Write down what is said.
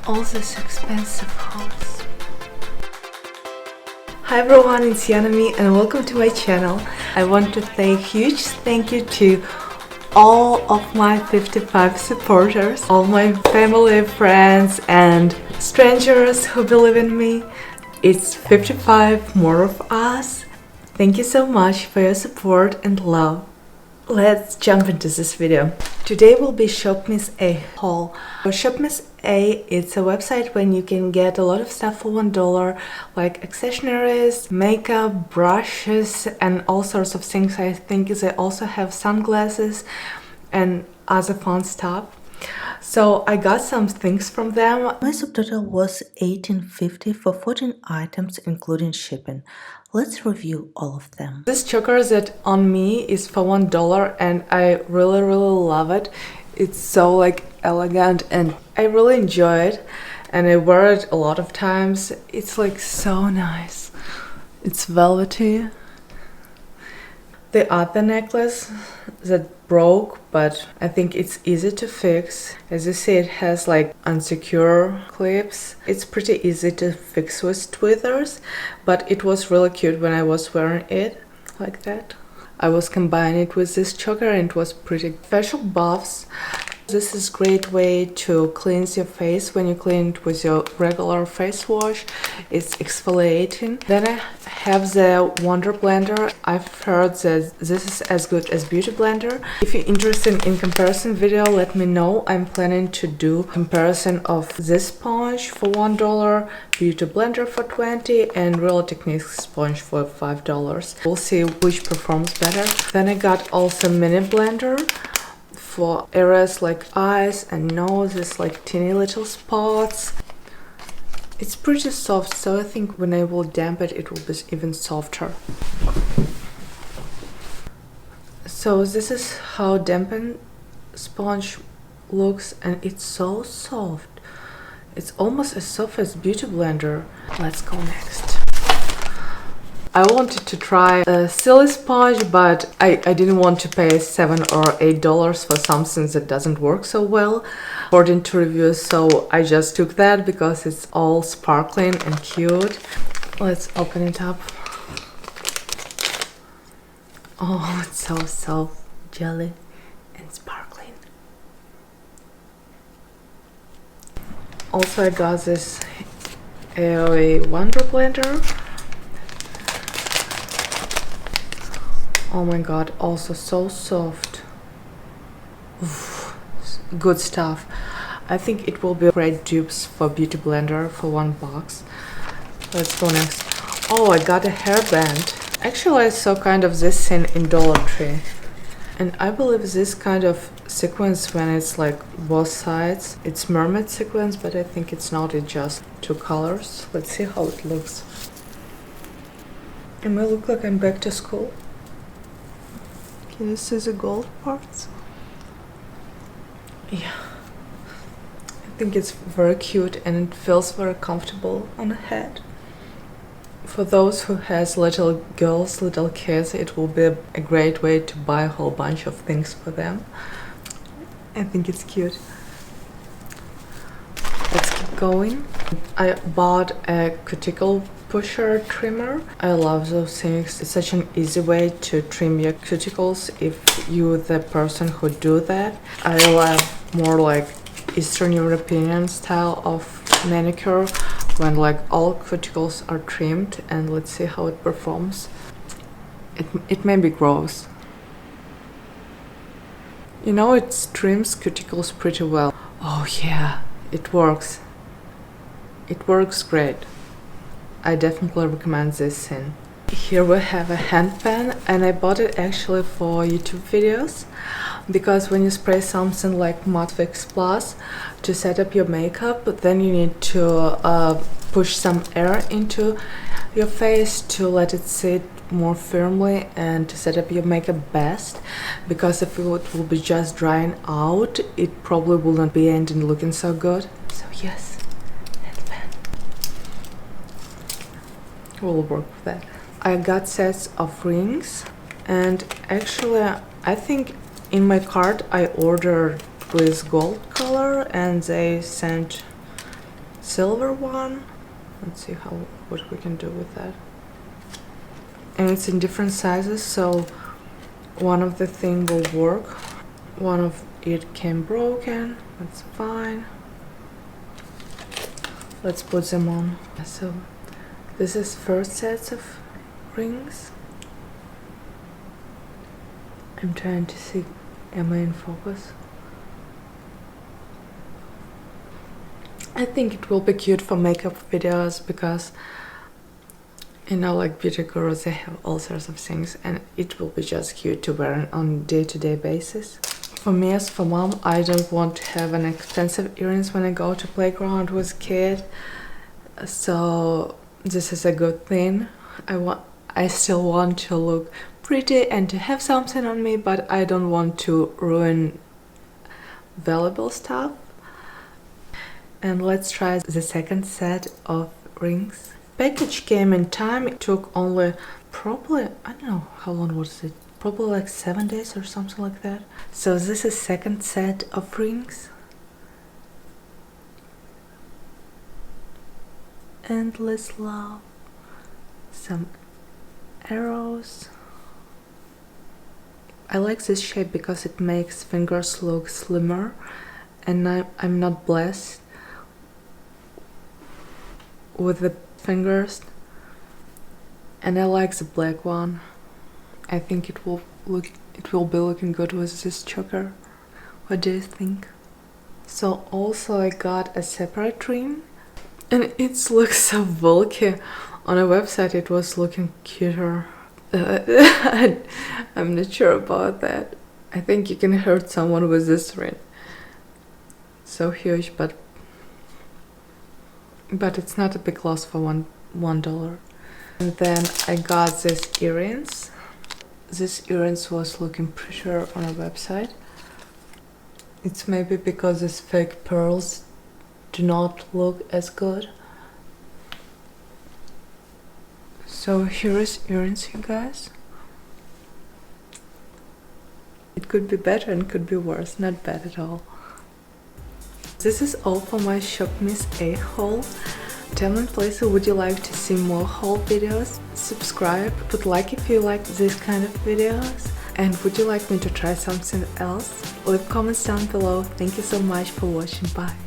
all this expensive house. Hi everyone, it's Yanami and welcome to my channel. I want to say a huge thank you to all of my 55 supporters, all my family, friends and strangers who believe in me. It's 55 more of us. Thank you so much for your support and love. Let's jump into this video. Today will be ShopMissA haul. ShopMissA, it's a website when you can get a lot of stuff for $1, like accessories, makeup, brushes and all sorts of things. I think they also have sunglasses and other fun stuff. So I got some things from them. My subtotal was $18.50 for 14 items including shipping. Let's review all of them. This choker that on me is for $1 and I really love it. It's so like elegant and I really enjoy it and I wear it a lot of times. It's like so nice. It's velvety. The other necklace that broke, but I think it's easy to fix. As you see, it has like unsecure clips. It's pretty easy to fix with tweezers, but it was really cute when I was wearing it like that. I was combining it with this choker and it was pretty. Facial buffs. This is a great way to cleanse your face when you clean it with your regular face wash. It's exfoliating. Then I have the Wonder Blender. I've heard that this is as good as Beauty Blender. If you're interested in comparison video, let me know. I'm planning to do comparison of this sponge for $1, Beauty Blender for $20 and Real Techniques sponge for $5. We'll see which performs better. Then I got also Mini Blender for areas like eyes and noses, like teeny little spots. It's pretty soft, so I think when I will damp it, it will be even softer. So this is how dampened sponge looks and it's so soft. It's almost as soft as Beauty Blender. Let's go next. I wanted to try a silly sponge, but I didn't want to pay $7 or $8 for something that doesn't work so well according to reviews, so I just took that because it's all sparkling and cute. Let's open it up. Oh, it's so soft, jelly and sparkling. Also I got this AOA Wonder Blender. Oh my god, also so soft. Oof, good stuff. I think it will be great dupes for Beauty Blender for $1. Let's go next. Oh, I got a hairband. Actually, I saw kind of this thing in Dollar Tree. And I believe this kind of sequence when it's like both sides. It's mermaid sequence, but I think it's not, it's just two colors. Let's see how it looks. It may look like I'm back to school. Can you see the gold parts? Yeah. I think it's very cute and it feels very comfortable on the head. For those who has little girls, little kids, it will be a great way to buy a whole bunch of things for them. I think it's cute. Let's keep going. I bought a Cuticle pusher trimmer. I love those things. It's such an easy way to trim your cuticles if you're the person who do that. I love more like Eastern European style of manicure when like all cuticles are trimmed, and let's see how it performs. It may be gross. You know, it trims cuticles pretty well. Oh yeah, it works. It works great. I definitely recommend this thing. Here we have a headband and I bought it actually for YouTube videos because when you spray something like Matte Fix Plus to set up your makeup, then you need to push some air into your face to let it sit more firmly and to set up your makeup best, because if it will be just drying out, it probably will not be ending looking so good. So yes. Will work with that. I got sets of rings and actually I think in my cart I ordered with gold color and they sent silver one. Let's see what we can do with that. And it's in different sizes, so one of the thing will work. One of it came broken. That's fine. Let's put them on. So this is first sets of rings. I'm trying to see, am I in focus? I think it will be cute for makeup videos because, you know, like beauty gurus, they have all sorts of things, and it will be just cute to wear on day-to-day basis. For me as for mom, I don't want to have an expensive earrings when I go to playground with kid, so this is a good thing. I still want to look pretty and to have something on me, but I don't want to ruin valuable stuff. And let's try the second set of rings. Package came in time. It took only probably, I don't know how long was it, probably like 7 days or something like that. So this is second set of rings. Endless love. Some arrows. I like this shape because it makes fingers look slimmer, and I'm not blessed with the fingers, and I like the black one. I think it will be looking good with this choker. What do you think? So also I got a separate ring, and it looks so bulky. On a website it was looking cuter. I'm not sure about that. I think you can hurt someone with this ring. So huge, but it's not a big loss for $1. And then I got these earrings. This earrings was looking prettier on a website. It's maybe because these fake pearls do not look as good. So here is earrings, you guys. It could be better and could be worse, not bad at all. This is all for my ShopMissA haul. Tell me please, would you like to see more haul videos? Subscribe, put like if you like this kind of videos. And would you like me to try something else? Leave comments down below. Thank you so much for watching. Bye.